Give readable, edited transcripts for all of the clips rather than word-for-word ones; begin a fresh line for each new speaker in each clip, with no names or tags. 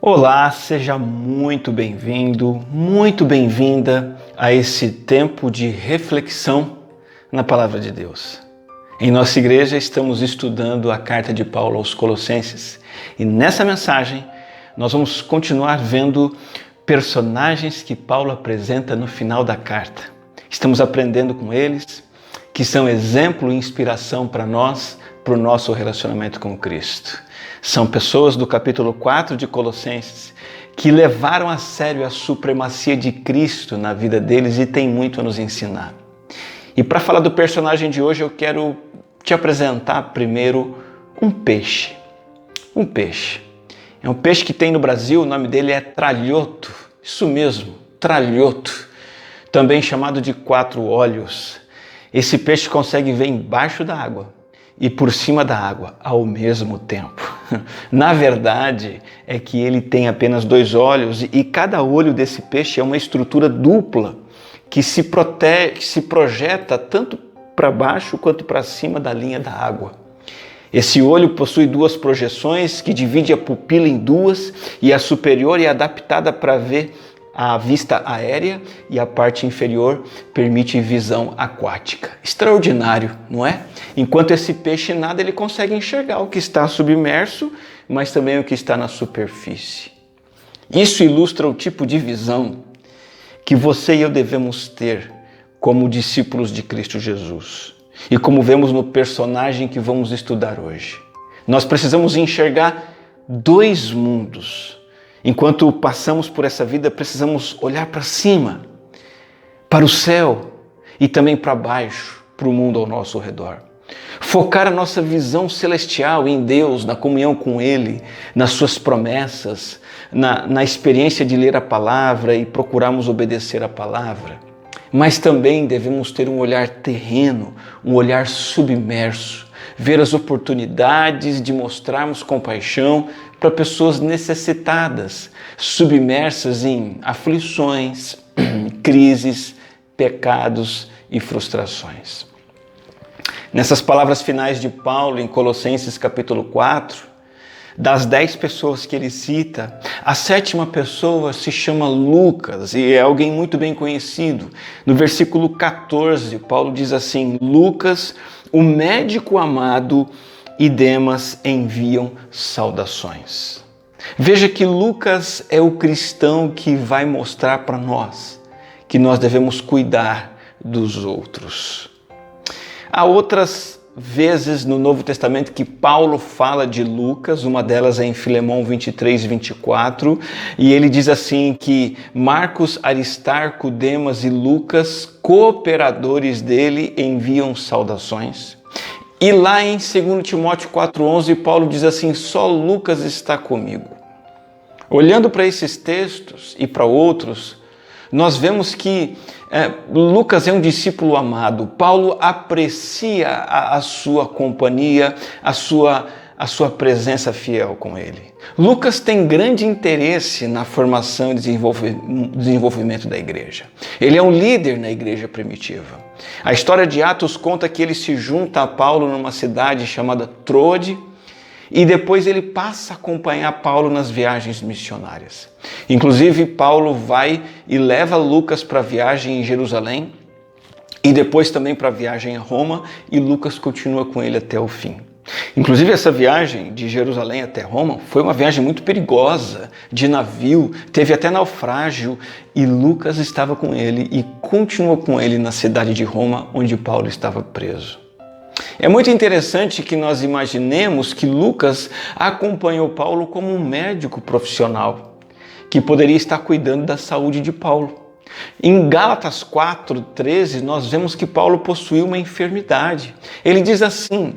Olá, seja muito bem-vindo, muito bem-vinda a esse tempo de reflexão na Palavra de Deus. Em nossa igreja estamos estudando a carta de Paulo aos Colossenses e nessa mensagem nós vamos continuar vendo personagens que Paulo apresenta no final da carta. Estamos aprendendo com eles, que são exemplo e inspiração para nós, para o nosso relacionamento com Cristo. São pessoas do capítulo 4 de Colossenses que levaram a sério a supremacia de Cristo na vida deles e têm muito a nos ensinar. E para falar do personagem de hoje, eu quero te apresentar primeiro um peixe. Um peixe. É um peixe que tem no Brasil, o nome dele é tralhoto. Isso mesmo, tralhoto. Também chamado de quatro olhos. Esse peixe consegue ver embaixo da água e por cima da água ao mesmo tempo. Na verdade, é que ele tem apenas dois olhos e cada olho desse peixe é uma estrutura dupla que se projeta tanto para baixo quanto para cima da linha da água. Esse olho possui duas projeções que dividem a pupila em duas e a superior é adaptada para ver a vista aérea e a parte inferior permite visão aquática. Extraordinário, não é? Enquanto esse peixe nada, ele consegue enxergar o que está submerso, mas também o que está na superfície. Isso ilustra o tipo de visão que você e eu devemos ter como discípulos de Cristo Jesus. E como vemos no personagem que vamos estudar hoje. Nós precisamos enxergar dois mundos. Enquanto passamos por essa vida, precisamos olhar para cima, para o céu e também para baixo, para o mundo ao nosso redor. Focar a nossa visão celestial em Deus, na comunhão com Ele, nas suas promessas, na experiência de ler a palavra e procurarmos obedecer a palavra. Mas também devemos ter um olhar terreno, um olhar submerso, ver as oportunidades de mostrarmos compaixão para pessoas necessitadas, submersas em aflições, crises, pecados e frustrações. Nessas palavras finais de Paulo em Colossenses capítulo 4, das 10 pessoas que ele cita, a 7ª pessoa se chama Lucas e é alguém muito bem conhecido. No versículo 14, Paulo diz assim: Lucas, o médico amado, e Demas enviam saudações. Veja que Lucas é o cristão que vai mostrar para nós que nós devemos cuidar dos outros. Há outras vezes no Novo Testamento que Paulo fala de Lucas, uma delas é em Filemão 23, 24, e ele diz assim que Marcos, Aristarco, Demas e Lucas, cooperadores dele, enviam saudações. E lá em 2 Timóteo 4,11, Paulo diz assim: só Lucas está comigo. Olhando para esses textos e para outros, nós vemos que Lucas é um discípulo amado. Paulo aprecia a sua companhia, a sua presença fiel com ele. Lucas tem grande interesse na formação e desenvolvimento da igreja. Ele é um líder na igreja primitiva. A história de Atos conta que ele se junta a Paulo numa cidade chamada Troade e depois ele passa a acompanhar Paulo nas viagens missionárias. Inclusive, Paulo vai e leva Lucas para a viagem em Jerusalém e depois também para a viagem a Roma, e Lucas continua com ele até o fim. Inclusive, essa viagem de Jerusalém até Roma foi uma viagem muito perigosa, de navio, teve até naufrágio, e Lucas estava com ele e continuou com ele na cidade de Roma, onde Paulo estava preso. É muito interessante que nós imaginemos que Lucas acompanhou Paulo como um médico profissional, que poderia estar cuidando da saúde de Paulo. Em Gálatas 4:13, nós vemos que Paulo possuía uma enfermidade. Ele diz assim: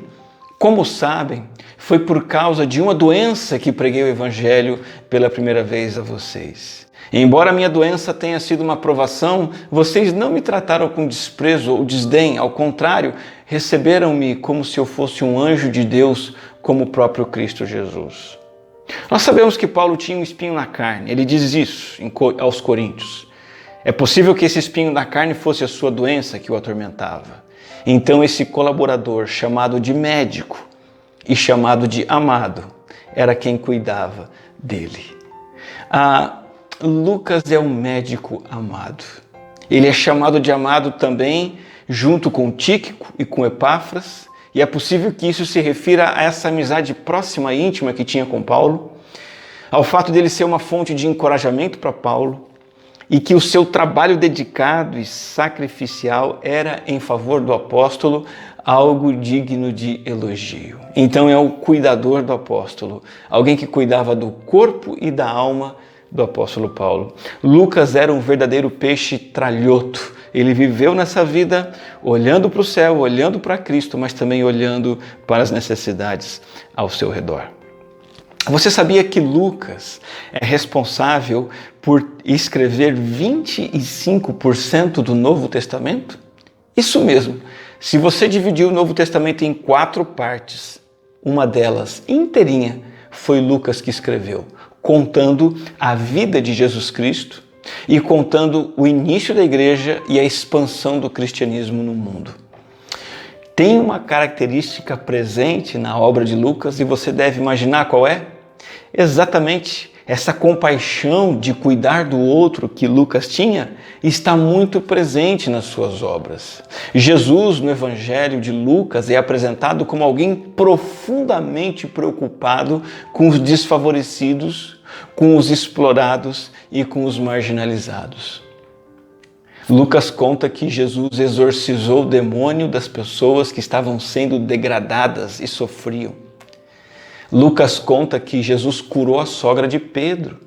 como sabem, foi por causa de uma doença que preguei o evangelho pela primeira vez a vocês. Embora a minha doença tenha sido uma provação, vocês não me trataram com desprezo ou desdém, ao contrário, receberam-me como se eu fosse um anjo de Deus, como o próprio Cristo Jesus. Nós sabemos que Paulo tinha um espinho na carne, ele diz isso aos Coríntios. É possível que esse espinho na carne fosse a sua doença que o atormentava. Então esse colaborador, chamado de médico e chamado de amado, era quem cuidava dele. Lucas é um médico amado. Ele é chamado de amado também junto com Tíquico e com Epáfras, e é possível que isso se refira a essa amizade próxima e íntima que tinha com Paulo, ao fato dele ser uma fonte de encorajamento para Paulo, e que o seu trabalho dedicado e sacrificial era em favor do apóstolo algo digno de elogio. Então é o cuidador do apóstolo, alguém que cuidava do corpo e da alma do apóstolo Paulo. Lucas era um verdadeiro peixe tralhoto. Ele viveu nessa vida olhando para o céu, olhando para Cristo, mas também olhando para as necessidades ao seu redor. Você sabia que Lucas é responsável por escrever 25% do Novo Testamento? Isso mesmo. Se você dividir o Novo Testamento em 4 partes, uma delas inteirinha foi Lucas que escreveu, contando a vida de Jesus Cristo e contando o início da igreja e a expansão do cristianismo no mundo. Tem uma característica presente na obra de Lucas e você deve imaginar qual é? Exatamente essa compaixão de cuidar do outro que Lucas tinha está muito presente nas suas obras. Jesus, no Evangelho de Lucas, é apresentado como alguém profundamente preocupado com os desfavorecidos, com os explorados e com os marginalizados. Lucas conta que Jesus exorcizou o demônio das pessoas que estavam sendo degradadas e sofriam. Lucas conta que Jesus curou a sogra de Pedro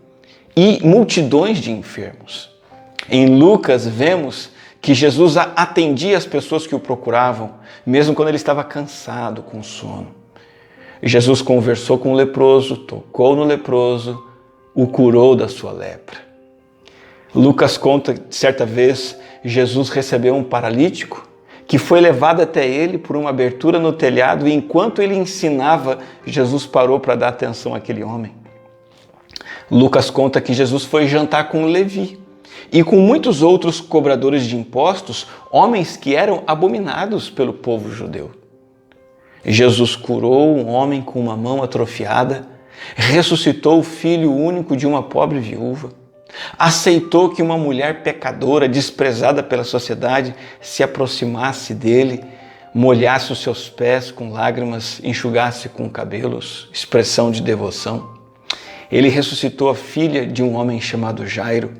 e multidões de enfermos. Em Lucas vemos que Jesus atendia as pessoas que o procuravam, mesmo quando ele estava cansado, com sono. Jesus conversou com o leproso, tocou no leproso, o curou da sua lepra. Lucas conta que, certa vez, Jesus recebeu um paralítico que foi levado até ele por uma abertura no telhado e enquanto ele ensinava, Jesus parou para dar atenção àquele homem. Lucas conta que Jesus foi jantar com Levi e com muitos outros cobradores de impostos, homens que eram abominados pelo povo judeu. Jesus curou um homem com uma mão atrofiada, ressuscitou o filho único de uma pobre viúva, aceitou que uma mulher pecadora, desprezada pela sociedade, se aproximasse dele, molhasse os seus pés com lágrimas, enxugasse com cabelos, expressão de devoção. Ele ressuscitou a filha de um homem chamado Jairo.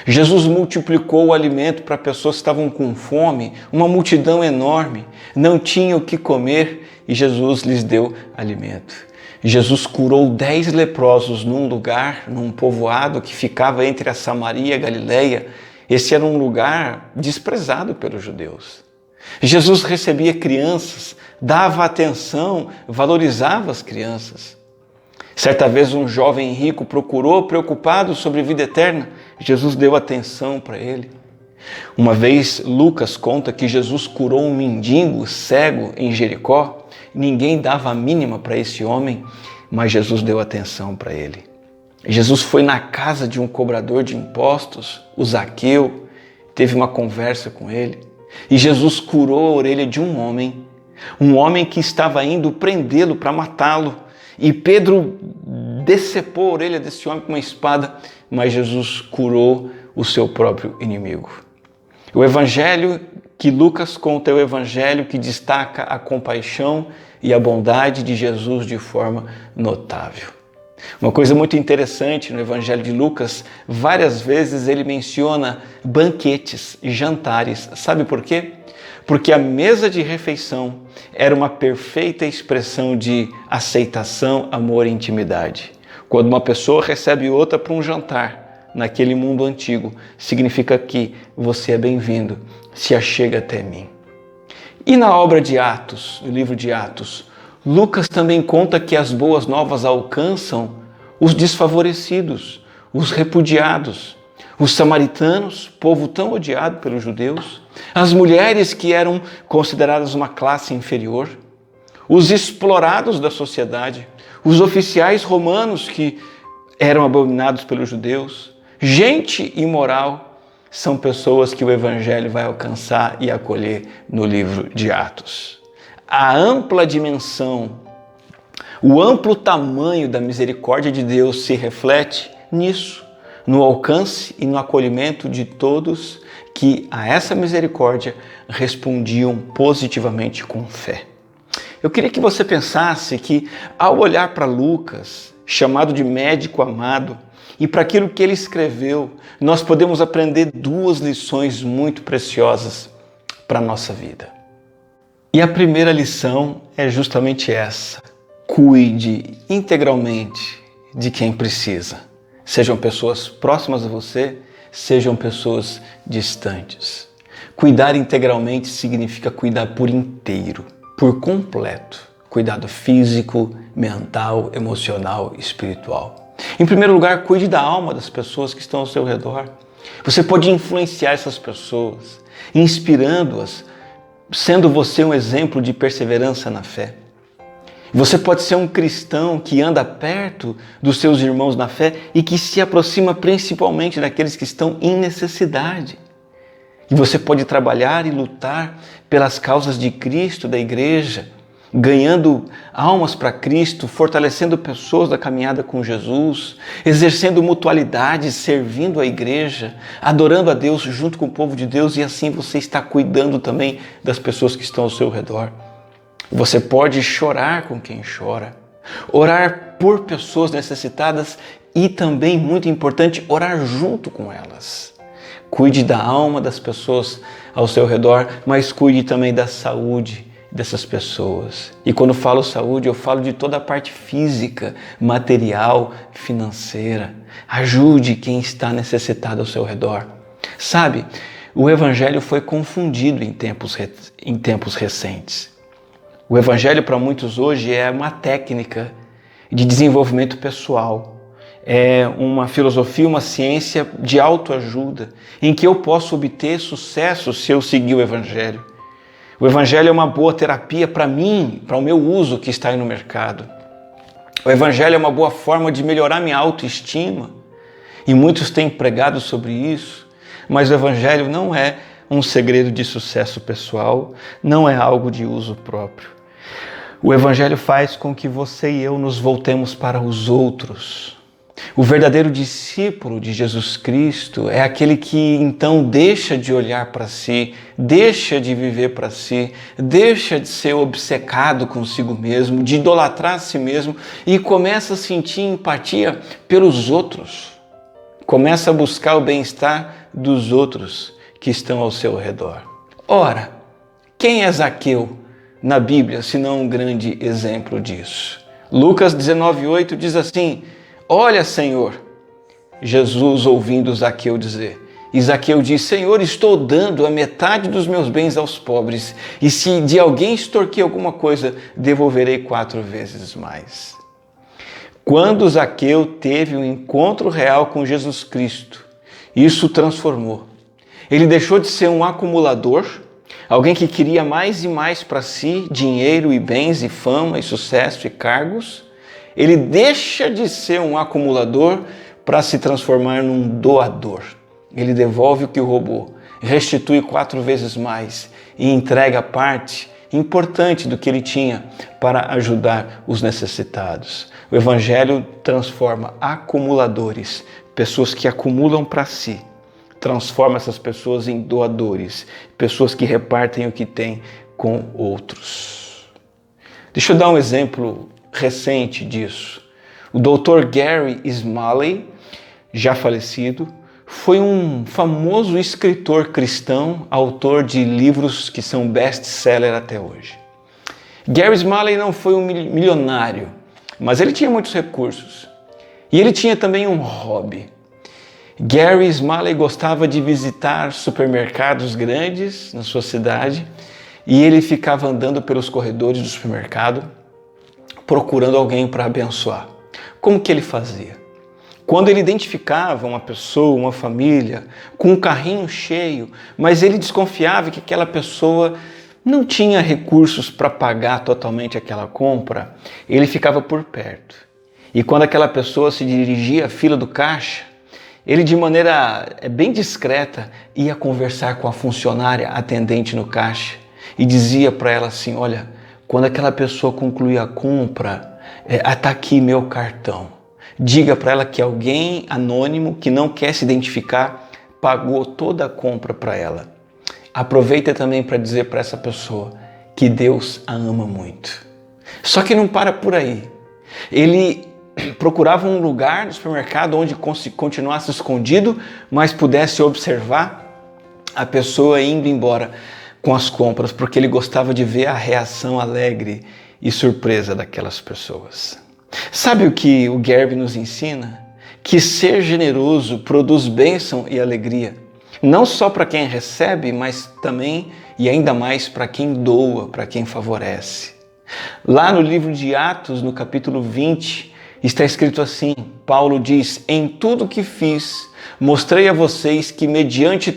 Jesus multiplicou o alimento para pessoas que estavam com fome, uma multidão enorme, não tinham o que comer e Jesus lhes deu alimento. Jesus curou 10 leprosos num lugar, num povoado que ficava entre a Samaria e a Galileia. Esse era um lugar desprezado pelos judeus. Jesus recebia crianças, dava atenção, valorizava as crianças. Certa vez um jovem rico procurou, preocupado sobre vida eterna. Jesus deu atenção para ele. Uma vez Lucas conta que Jesus curou um mendigo cego em Jericó. Ninguém dava a mínima para esse homem, mas Jesus deu atenção para ele. Jesus foi na casa de um cobrador de impostos, o Zaqueu, teve uma conversa com ele. E Jesus curou a orelha de um homem que estava indo prendê-lo para matá-lo. E Pedro decepou a orelha desse homem com uma espada, mas Jesus curou o seu próprio inimigo. O evangelho que Lucas conta é o evangelho que destaca a compaixão e a bondade de Jesus de forma notável. Uma coisa muito interessante no evangelho de Lucas, várias vezes ele menciona banquetes, jantares. Sabe por quê? Porque a mesa de refeição era uma perfeita expressão de aceitação, amor e intimidade. Quando uma pessoa recebe outra para um jantar, naquele mundo antigo, significa que você é bem-vindo, se achega até mim. E na obra de Atos, no livro de Atos, Lucas também conta que as boas novas alcançam os desfavorecidos, os repudiados, os samaritanos, povo tão odiado pelos judeus, as mulheres que eram consideradas uma classe inferior, os explorados da sociedade, os oficiais romanos que eram abominados pelos judeus, gente imoral, são pessoas que o evangelho vai alcançar e acolher no livro de Atos. A ampla dimensão, o amplo tamanho da misericórdia de Deus se reflete nisso, no alcance e no acolhimento de todos que a essa misericórdia respondiam positivamente com fé. Eu queria que você pensasse que, ao olhar para Lucas, chamado de médico amado, e para aquilo que ele escreveu, nós podemos aprender duas lições muito preciosas para a nossa vida. E a primeira lição é justamente essa: cuide integralmente de quem precisa. Sejam pessoas próximas a você, sejam pessoas distantes. Cuidar integralmente significa cuidar por inteiro, por completo. Cuidado físico, mental, emocional, espiritual. Em primeiro lugar, cuide da alma das pessoas que estão ao seu redor. Você pode influenciar essas pessoas, inspirando-as, sendo você um exemplo de perseverança na fé. Você pode ser um cristão que anda perto dos seus irmãos na fé e que se aproxima principalmente daqueles que estão em necessidade. E você pode trabalhar e lutar pelas causas de Cristo, da igreja, ganhando almas para Cristo, fortalecendo pessoas da caminhada com Jesus, exercendo mutualidade, servindo a igreja, adorando a Deus junto com o povo de Deus, e assim você está cuidando também das pessoas que estão ao seu redor. Você pode chorar com quem chora, orar por pessoas necessitadas e também, muito importante, orar junto com elas. Cuide da alma das pessoas ao seu redor, mas cuide também da saúde dessas pessoas. E quando falo saúde, eu falo de toda a parte física, material, financeira. Ajude quem está necessitado ao seu redor. Sabe, o Evangelho foi confundido em tempos recentes. O Evangelho para muitos hoje é uma técnica de desenvolvimento pessoal. É uma filosofia, uma ciência de autoajuda, em que eu posso obter sucesso se eu seguir o Evangelho. O Evangelho é uma boa terapia para mim, para o meu uso que está aí no mercado. O Evangelho é uma boa forma de melhorar minha autoestima. E muitos têm pregado sobre isso, mas o Evangelho não é um segredo de sucesso pessoal, não é algo de uso próprio. O Evangelho faz com que você e eu nos voltemos para os outros. O verdadeiro discípulo de Jesus Cristo é aquele que então deixa de olhar para si, deixa de viver para si, deixa de ser obcecado consigo mesmo, de idolatrar a si mesmo e começa a sentir empatia pelos outros. Começa a buscar o bem-estar dos outros que estão ao seu redor. Ora, quem é Zaqueu na Bíblia, senão um grande exemplo disso? Lucas 19:8 diz assim: olha, Senhor, Jesus ouvindo Zaqueu dizer. E Zaqueu diz: Senhor, estou dando a metade dos meus bens aos pobres, e se de alguém extorquir alguma coisa, devolverei 4 vezes mais. Quando Zaqueu teve um encontro real com Jesus Cristo, isso o transformou. Ele deixou de ser um acumulador, alguém que queria mais e mais para si, dinheiro e bens e fama e sucesso e cargos. Ele deixa de ser um acumulador para se transformar num doador. Ele devolve o que roubou, restitui 4 vezes mais e entrega parte importante do que ele tinha para ajudar os necessitados. O Evangelho transforma acumuladores, pessoas que acumulam para si, transforma essas pessoas em doadores, pessoas que repartem o que têm com outros. Deixa eu dar um exemplo recente disso. O Dr. Gary Smalley, já falecido, foi um famoso escritor cristão, autor de livros que são best-seller até hoje. Gary Smalley não foi um milionário, mas ele tinha muitos recursos. E ele tinha também um hobby. Gary Smalley gostava de visitar supermercados grandes na sua cidade e ele ficava andando pelos corredores do supermercado procurando alguém para abençoar. Como que ele fazia? Quando ele identificava uma pessoa, uma família, com um carrinho cheio, mas ele desconfiava que aquela pessoa não tinha recursos para pagar totalmente aquela compra, ele ficava por perto. E quando aquela pessoa se dirigia à fila do caixa, ele, de maneira bem discreta, ia conversar com a funcionária atendente no caixa e dizia para ela assim: olha, quando aquela pessoa concluir a compra, está aqui meu cartão. Diga para ela que alguém anônimo, que não quer se identificar, pagou toda a compra para ela. Aproveita também para dizer para essa pessoa que Deus a ama muito. Só que não para por aí. Ele procurava um lugar no supermercado onde continuasse escondido, mas pudesse observar a pessoa indo embora com as compras, porque ele gostava de ver a reação alegre e surpresa daquelas pessoas. Sabe o que o Gerb nos ensina? Que ser generoso produz bênção e alegria. Não só para quem recebe, mas também e ainda mais para quem doa, para quem favorece. Lá no livro de Atos, no capítulo 20, está escrito assim, Paulo diz, em tudo que fiz, mostrei a vocês que mediante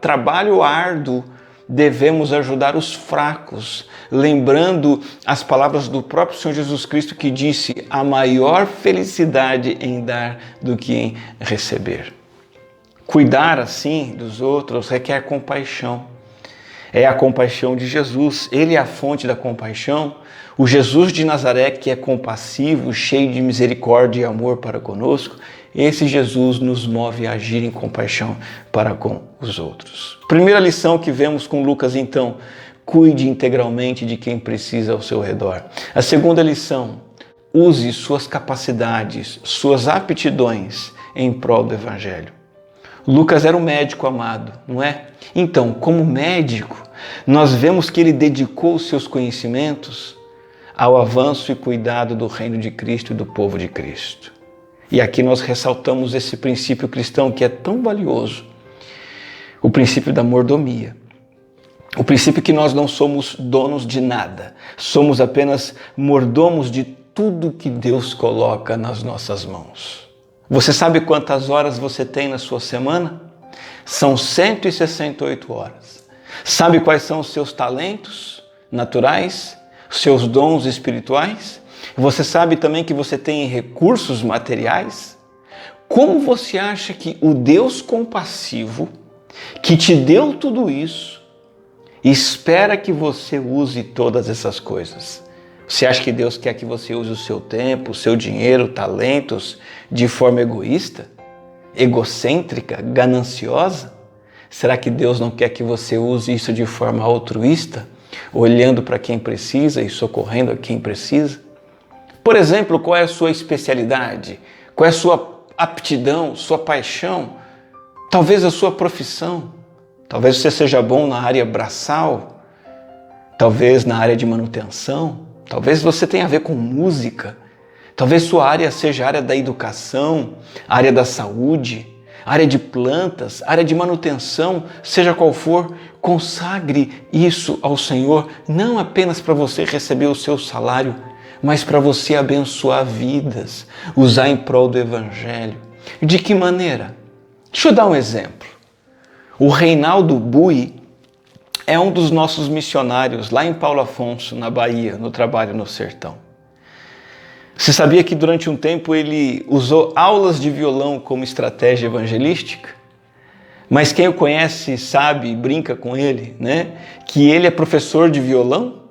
trabalho árduo devemos ajudar os fracos, lembrando as palavras do próprio Senhor Jesus Cristo que disse, a maior felicidade em dar do que em receber. Cuidar assim dos outros requer compaixão. É a compaixão de Jesus. Ele é a fonte da compaixão. O Jesus de Nazaré que é compassivo, cheio de misericórdia e amor para conosco, esse Jesus nos move a agir em compaixão para com os outros. Primeira lição que vemos com Lucas então, cuide integralmente de quem precisa ao seu redor. A segunda lição, use suas capacidades, suas aptidões em prol do Evangelho. Lucas era um médico amado, não é? Então, como médico, nós vemos que ele dedicou os seus conhecimentos ao avanço e cuidado do reino de Cristo e do povo de Cristo. E aqui nós ressaltamos esse princípio cristão que é tão valioso, o princípio da mordomia. O princípio que nós não somos donos de nada, somos apenas mordomos de tudo que Deus coloca nas nossas mãos. Você sabe quantas horas você tem na sua semana? São 168 horas. Sabe quais são os seus talentos naturais, os seus dons espirituais? Você sabe também que você tem recursos materiais? Como você acha que o Deus compassivo, que te deu tudo isso, espera que você use todas essas coisas? Você acha que Deus quer que você use o seu tempo, o seu dinheiro, talentos de forma egoísta, egocêntrica, gananciosa? Será que Deus não quer que você use isso de forma altruísta, olhando para quem precisa e socorrendo a quem precisa? Por exemplo, qual é a sua especialidade? Qual é a sua aptidão, sua paixão? Talvez a sua profissão. Talvez você seja bom na área braçal, talvez na área de manutenção. Talvez você tenha a ver com música, talvez sua área seja a área da educação, a área da saúde, a área de plantas, a área de manutenção, seja qual for, consagre isso ao Senhor, não apenas para você receber o seu salário, mas para você abençoar vidas, usar em prol do Evangelho. De que maneira? Deixa eu dar um exemplo. O Reinaldo Bui é um dos nossos missionários lá em Paulo Afonso, na Bahia, no Trabalho no Sertão. Você sabia que durante um tempo ele usou aulas de violão como estratégia evangelística? Mas quem o conhece sabe e brinca com ele, né? Que ele é professor de violão.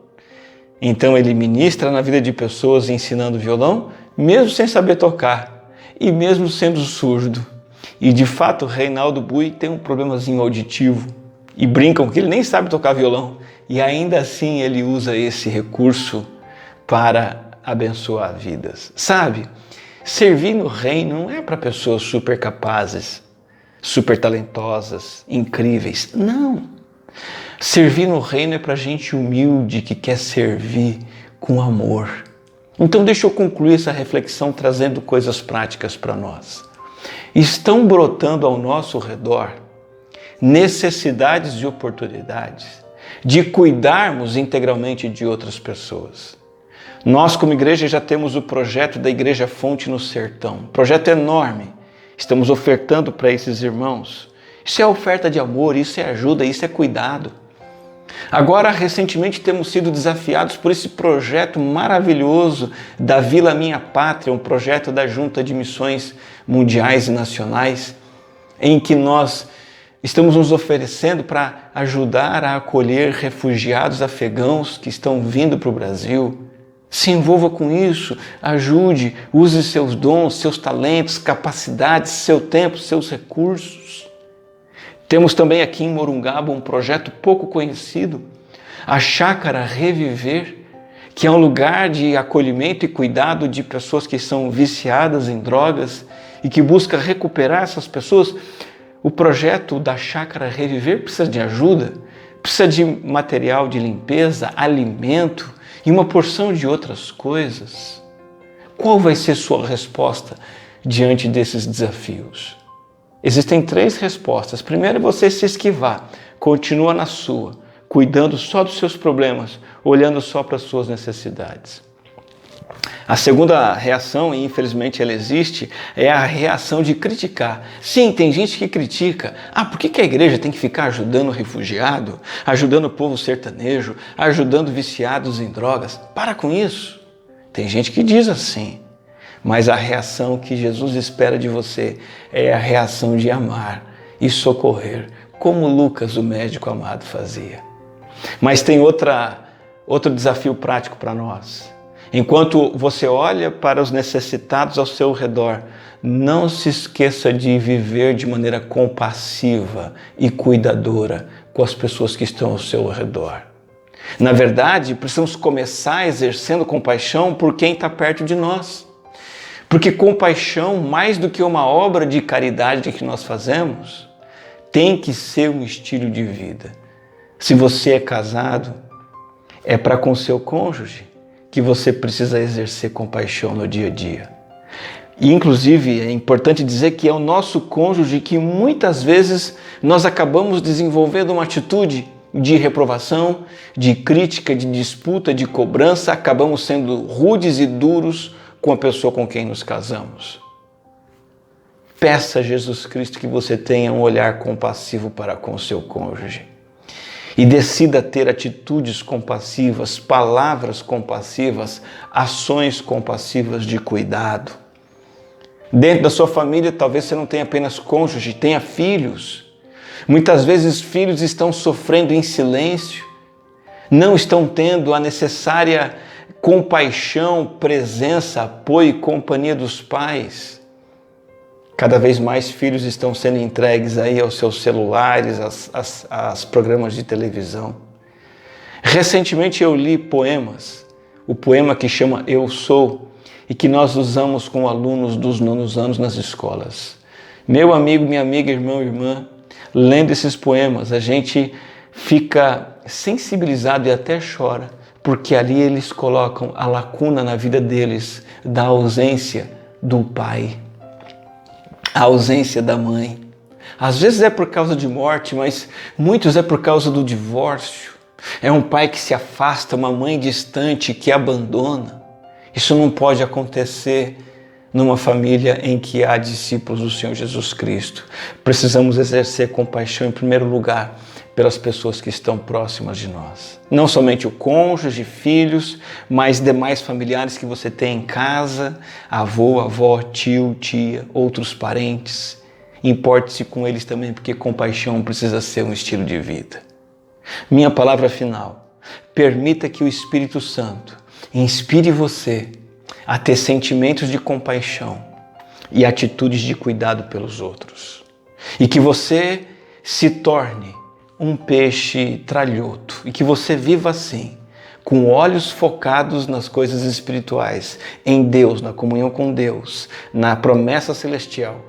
Então ele ministra na vida de pessoas ensinando violão, mesmo sem saber tocar e mesmo sendo surdo. E de fato, Reinaldo Bui tem um problemazinho auditivo. E brincam que ele nem sabe tocar violão. E ainda assim ele usa esse recurso para abençoar vidas. Sabe, servir no reino não é para pessoas super capazes, super talentosas, incríveis. Não. Servir no reino é para gente humilde que quer servir com amor. Então deixa eu concluir essa reflexão trazendo coisas práticas para nós. Estão brotando ao nosso redor necessidades e oportunidades de cuidarmos integralmente de outras pessoas. Nós, como igreja, já temos o projeto da Igreja Fonte no Sertão. Um projeto enorme. Estamos ofertando para esses irmãos. Isso é oferta de amor, isso é ajuda, isso é cuidado. Agora, recentemente, temos sido desafiados por esse projeto maravilhoso da Vila Minha Pátria, um projeto da Junta de Missões Mundiais e Nacionais, em que nós estamos nos oferecendo para ajudar a acolher refugiados afegãos que estão vindo para o Brasil. Se envolva com isso, ajude, use seus dons, seus talentos, capacidades, seu tempo, seus recursos. Temos também aqui em Morungaba um projeto pouco conhecido, a Chácara Reviver, que é um lugar de acolhimento e cuidado de pessoas que são viciadas em drogas e que busca recuperar essas pessoas. O projeto da Chácara Reviver precisa de ajuda, precisa de material de limpeza, alimento e uma porção de outras coisas. Qual vai ser sua resposta diante desses desafios? Existem 3 respostas. Primeiro é você se esquivar, continua na sua, cuidando só dos seus problemas, olhando só para as suas necessidades. A segunda reação, e infelizmente ela existe, é a reação de criticar. Sim, tem gente que critica. Por que a igreja tem que ficar ajudando o refugiado, ajudando o povo sertanejo, ajudando viciados em drogas? Para com isso. Tem gente que diz assim. Mas a reação que Jesus espera de você é a reação de amar e socorrer, como Lucas, o médico amado, fazia. Mas tem outro desafio prático para nós. Enquanto você olha para os necessitados ao seu redor, não se esqueça de viver de maneira compassiva e cuidadora com as pessoas que estão ao seu redor. Na verdade, precisamos começar exercendo compaixão por quem está perto de nós. Porque compaixão, mais do que uma obra de caridade que nós fazemos, tem que ser um estilo de vida. Se você é casado, é para com seu cônjuge que você precisa exercer compaixão no dia a dia. E, inclusive, é importante dizer que é o nosso cônjuge que muitas vezes nós acabamos desenvolvendo uma atitude de reprovação, de crítica, de disputa, de cobrança, acabamos sendo rudes e duros com a pessoa com quem nos casamos. Peça a Jesus Cristo que você tenha um olhar compassivo para com o seu cônjuge. E decida ter atitudes compassivas, palavras compassivas, ações compassivas de cuidado. Dentro da sua família, talvez você não tenha apenas cônjuge, tenha filhos. Muitas vezes filhos estão sofrendo em silêncio, não estão tendo a necessária compaixão, presença, apoio e companhia dos pais. Cada vez mais filhos estão sendo entregues aí aos seus celulares, aos programas de televisão. Recentemente eu li poemas, o poema que chama Eu Sou, e que nós usamos com alunos dos 9º anos nas escolas. Meu amigo, minha amiga, irmão, irmã, lendo esses poemas, a gente fica sensibilizado e até chora, porque ali eles colocam a lacuna na vida deles da ausência do pai, a ausência da mãe. Às vezes é por causa de morte, mas muitos é por causa do divórcio. É um pai que se afasta, uma mãe distante que abandona. Isso não pode acontecer numa família em que há discípulos do Senhor Jesus Cristo. Precisamos exercer compaixão em primeiro lugar pelas pessoas que estão próximas de nós. Não somente o cônjuge, filhos, mas demais familiares que você tem em casa, avô, avó, tio, tia, outros parentes. Importe-se com eles também, porque compaixão precisa ser um estilo de vida. Minha palavra final: permita que o Espírito Santo inspire você a ter sentimentos de compaixão e atitudes de cuidado pelos outros. E que você se torne um peixe tralhoto e que você viva assim, com olhos focados nas coisas espirituais, em Deus, na comunhão com Deus, na promessa celestial,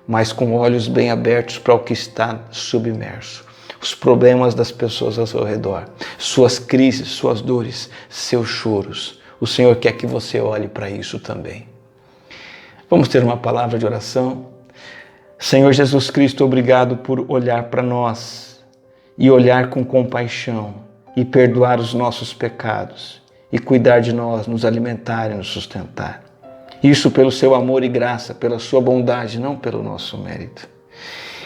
mas com olhos bem abertos para o que está submerso. Os problemas das pessoas ao seu redor, suas crises, suas dores, seus choros. O Senhor quer que você olhe para isso também. Vamos ter uma palavra de oração. Senhor Jesus Cristo, obrigado por olhar para nós e olhar com compaixão e perdoar os nossos pecados e cuidar de nós, nos alimentar e nos sustentar. Isso pelo seu amor e graça, pela sua bondade, não pelo nosso mérito.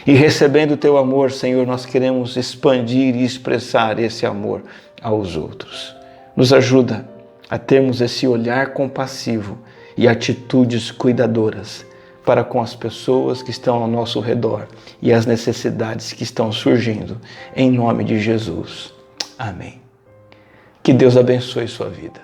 E recebendo o teu amor, Senhor, nós queremos expandir e expressar esse amor aos outros. Nos ajuda a termos esse olhar compassivo e atitudes cuidadoras para com as pessoas que estão ao nosso redor e as necessidades que estão surgindo, em nome de Jesus. Amém. Que Deus abençoe sua vida.